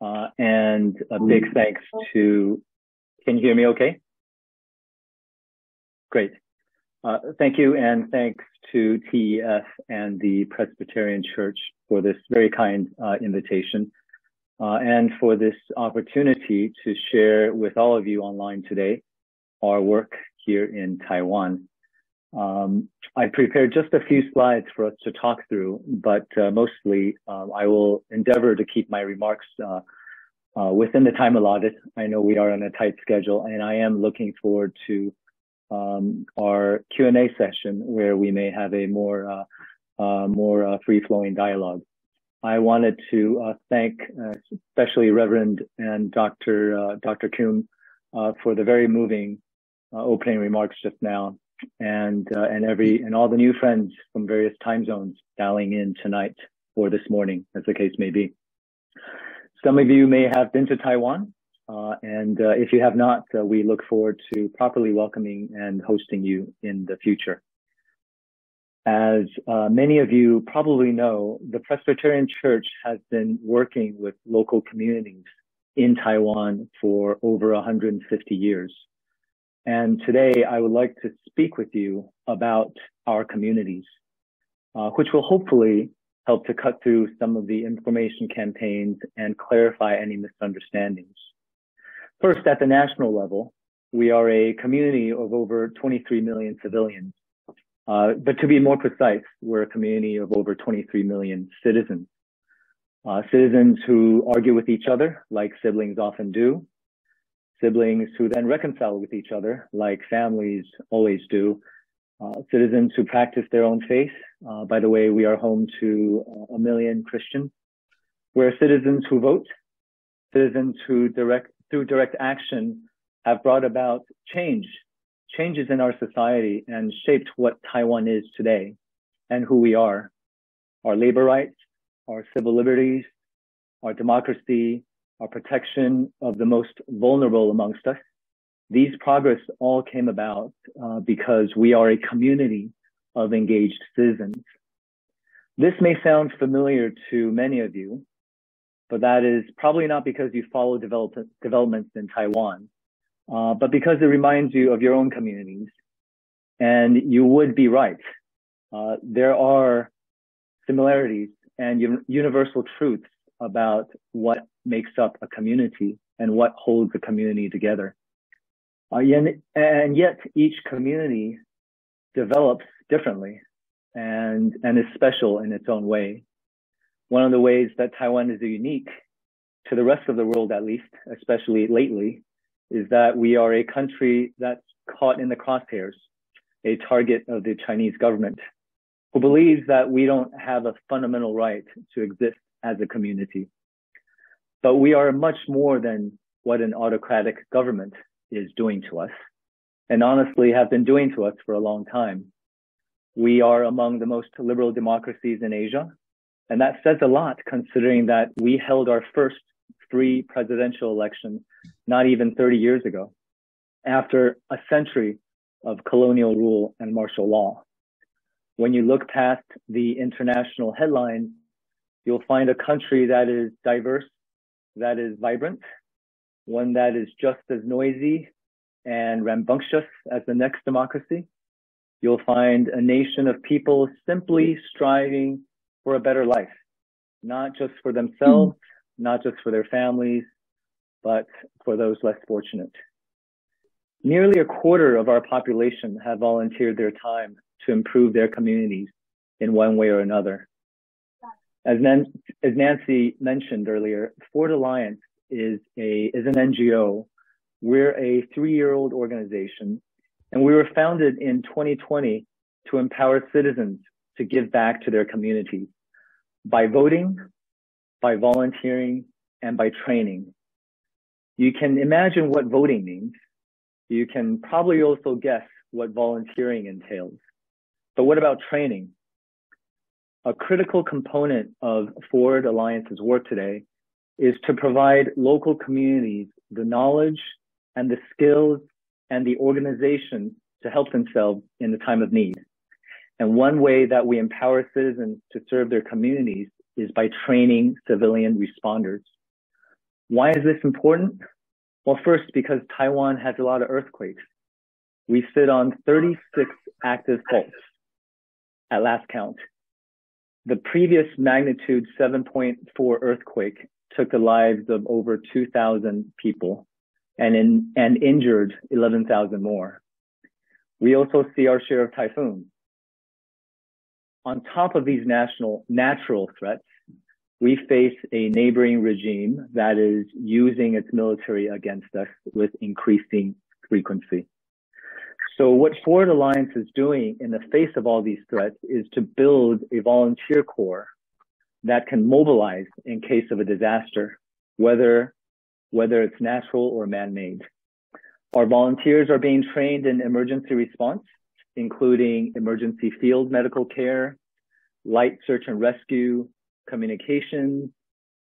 And a big thanks to, can you hear me okay? Great. Thank you, and thanks to TEF and the Presbyterian Church for this very kind invitation and for this opportunity to share with all of you online today our work here in Taiwan. I prepared just a few slides for us to talk through, but mostly I will endeavor to keep my remarks within the time allotted. I know we are on a tight schedule, and I am looking forward to our Q&A session where we may have a more free-flowing dialogue. I wanted to thank especially Reverend and Dr. Kuhn for the very moving opening remarks just now, and all the new friends from various time zones dialing in tonight or this morning, as the case may be. Some of you may have been to Taiwan, and if you have not, we look forward to properly welcoming and hosting you in the future. As many of you probably know, the Presbyterian Church has been working with local communities in Taiwan for over 150 years. And today I would like to speak with you about our communities, which will hopefully help to cut through some of the information campaigns and clarify any misunderstandings. First, at the national level, we are a community of over 23 million civilians. But to be more precise, we're a community of over 23 million citizens. Citizens who argue with each other, like siblings often do. Siblings who then reconcile with each other, like families always do. Citizens who practice their own faith. By the way, we are home to 1 million Christians. We're citizens who vote. Citizens who through direct action have brought about changes in our society and shaped what Taiwan is today and who we are. Our labor rights, our civil liberties, our democracy, our protection of the most vulnerable amongst us. These progress all came about because we are a community of engaged citizens. This may sound familiar to many of you, but that is probably not because you follow developments in Taiwan, but because it reminds you of your own communities. And you would be right. There are similarities and universal truths about what makes up a community and what holds a community together. And yet each community develops differently and is special in its own way. One of the ways that Taiwan is unique to the rest of the world, at least, especially lately, is that we are a country that's caught in the crosshairs, a target of the Chinese government, who believes that we don't have a fundamental right to exist as a community. But we are much more than what an autocratic government is doing to us, and honestly have been doing to us for a long time. We are among the most liberal democracies in Asia, and that says a lot considering that we held our first free presidential election not even 30 years ago, after a century of colonial rule and martial law. When you look past the international headlines, you'll find a country that is diverse, that is vibrant, one that is just as noisy and rambunctious as the next democracy. You'll find a nation of people simply striving for a better life, not just for themselves, not just for their families, but for those less fortunate. Nearly a quarter of our population have volunteered their time to improve their communities in one way or another. As Nancy mentioned earlier, Ford Alliance is an NGO. We're a 3-year-old organization, and we were founded in 2020 to empower citizens to give back to their communities by voting, by volunteering, and by training. You can imagine what voting means. You can probably also guess what volunteering entails. But what about training? A critical component of Ford Alliance's work today is to provide local communities the knowledge and the skills and the organization to help themselves in the time of need. And one way that we empower citizens to serve their communities is by training civilian responders. Why is this important? Well, first, because Taiwan has a lot of earthquakes. We sit on 36 active faults at last count. The previous magnitude 7.4 earthquake took the lives of over 2,000 people and injured 11,000 more. We also see our share of typhoons. On top of these natural threats, we face a neighboring regime that is using its military against us with increasing frequency. So what Forward Alliance is doing in the face of all these threats is to build a volunteer corps that can mobilize in case of a disaster, whether it's natural or man-made. Our volunteers are being trained in emergency response, including emergency field medical care, light search and rescue, communications,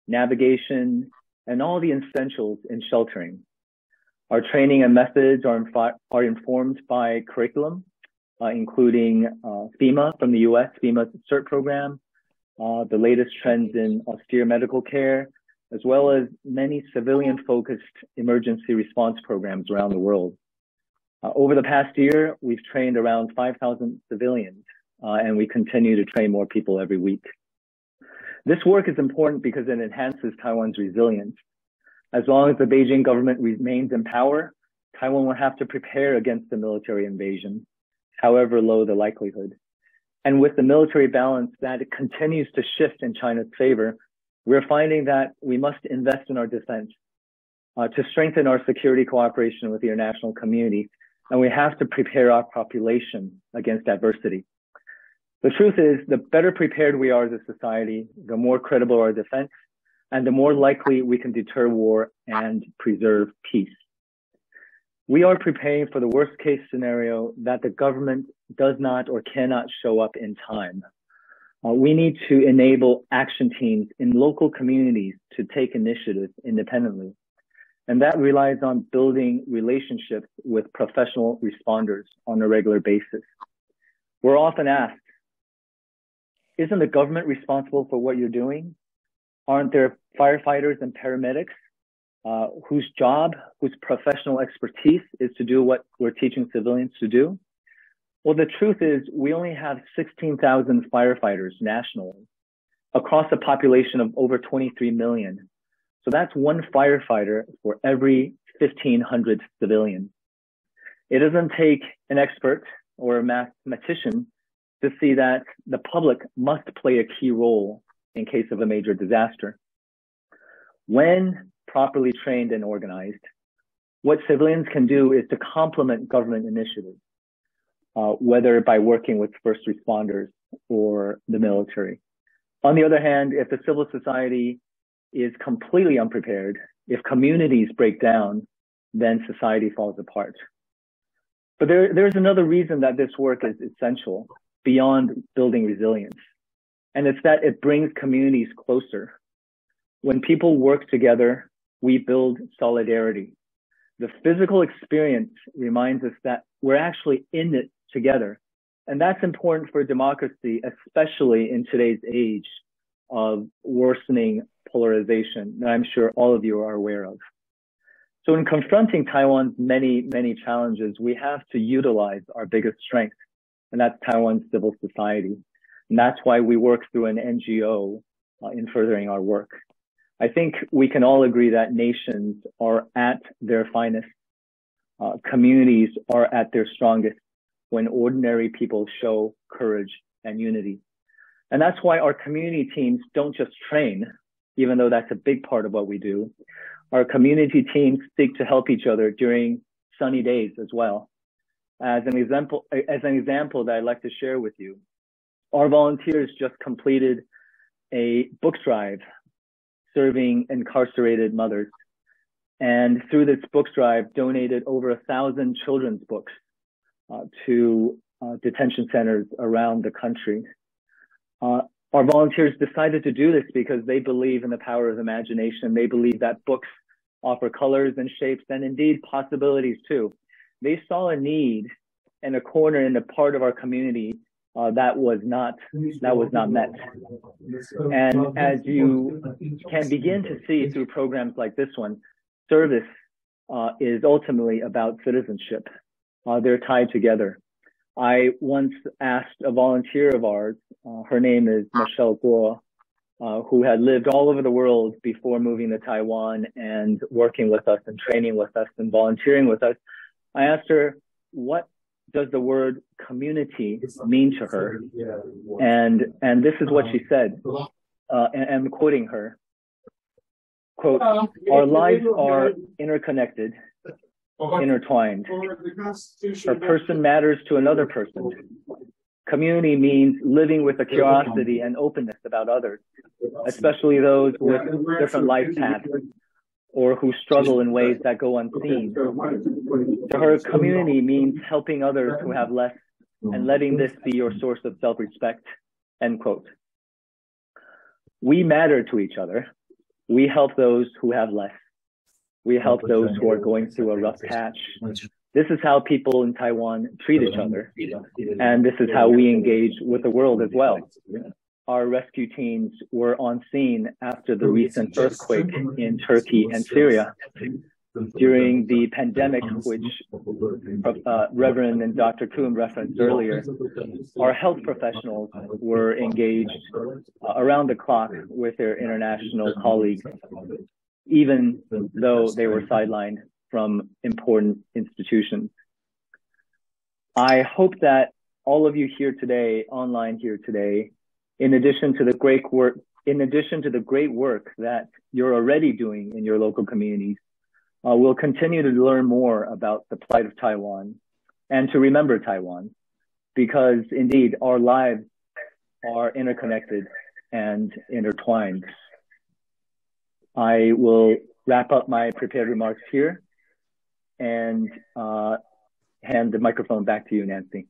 navigation, and all the essentials in sheltering. Our training and methods are informed by curriculum, including FEMA from the US, FEMA CERT program, the latest trends in austere medical care, as well as many civilian-focused emergency response programs around the world. Over the past year, we've trained around 5,000 civilians, and we continue to train more people every week. This work is important because it enhances Taiwan's resilience. As long as the Beijing government remains in power, Taiwan will have to prepare against the military invasion, however low the likelihood. And with the military balance that it continues to shift in China's favor, we're finding that we must invest in our defense to strengthen our security cooperation with the international community, and we have to prepare our population against adversity. The truth is, the better prepared we are as a society, the more credible our defense, and the more likely we can deter war and preserve peace. We are preparing for the worst case scenario that the government does not or cannot show up in time. We need to enable action teams in local communities to take initiative independently. And that relies on building relationships with professional responders on a regular basis. We're often asked, isn't the government responsible for what you're doing? Aren't there firefighters and paramedics whose job, whose professional expertise is to do what we're teaching civilians to do? Well, the truth is we only have 16,000 firefighters nationally across a population of over 23 million. So that's one firefighter for every 1,500 civilians. It doesn't take an expert or a mathematician to see that the public must play a key role in case of a major disaster. When properly trained and organized, what civilians can do is to complement government initiatives, whether by working with first responders or the military. On the other hand, if the civil society is completely unprepared, if communities break down, then society falls apart. But there's another reason that this work is essential beyond building resilience, and it's that it brings communities closer. When people work together, we build solidarity. The physical experience reminds us that we're actually in it together. And that's important for democracy, especially in today's age of worsening polarization that I'm sure all of you are aware of. So in confronting Taiwan's many, many challenges, we have to utilize our biggest strength, and that's Taiwan's civil society. And that's why we work through an NGO in furthering our work. I think we can all agree that nations are at their finest. Communities are at their strongest when ordinary people show courage and unity. And that's why our community teams don't just train, even though that's a big part of what we do. Our community teams seek to help each other during sunny days as well. As an example that I'd like to share with you, our volunteers just completed a book drive serving incarcerated mothers. And through this book drive, donated over 1,000 children's books to detention centers around the country. Our volunteers decided to do this because they believe in the power of imagination. They believe that books offer colors and shapes and indeed possibilities too. They saw a need and a corner in the part of our community that was not met. And as you can begin to see through programs like this one, service is ultimately about citizenship. They're tied together. I once asked a volunteer of ours, her name is Michelle Guo, who had lived all over the world before moving to Taiwan and working with us and training with us and volunteering with us. I asked her, what does the word community mean to her? And this is what she said, and I'm quoting her, quote, "Our lives are interconnected, intertwined. A person matters to another person. Community means living with a curiosity and openness about others, especially those with different life paths or who struggle in ways that go unseen. To her, community means helping others who have less and letting this be your source of self-respect," end quote. We matter to each other. We help those who have less. We help those who are going through a rough patch. This is how people in Taiwan treat each other. And this is how we engage with the world as well. Our rescue teams were on scene after the recent earthquake in Turkey and Syria. During the pandemic, which Reverend and Dr. Kuhn referenced earlier, our health professionals were engaged around the clock with their international colleagues, even though they were sidelined from important institutions. I hope that all of you here today, online here today, in addition to the great work that you're already doing in your local communities, will continue to learn more about the plight of Taiwan and to remember Taiwan, because indeed our lives are interconnected and intertwined. I will wrap up my prepared remarks here and hand the microphone back to you, Nancy.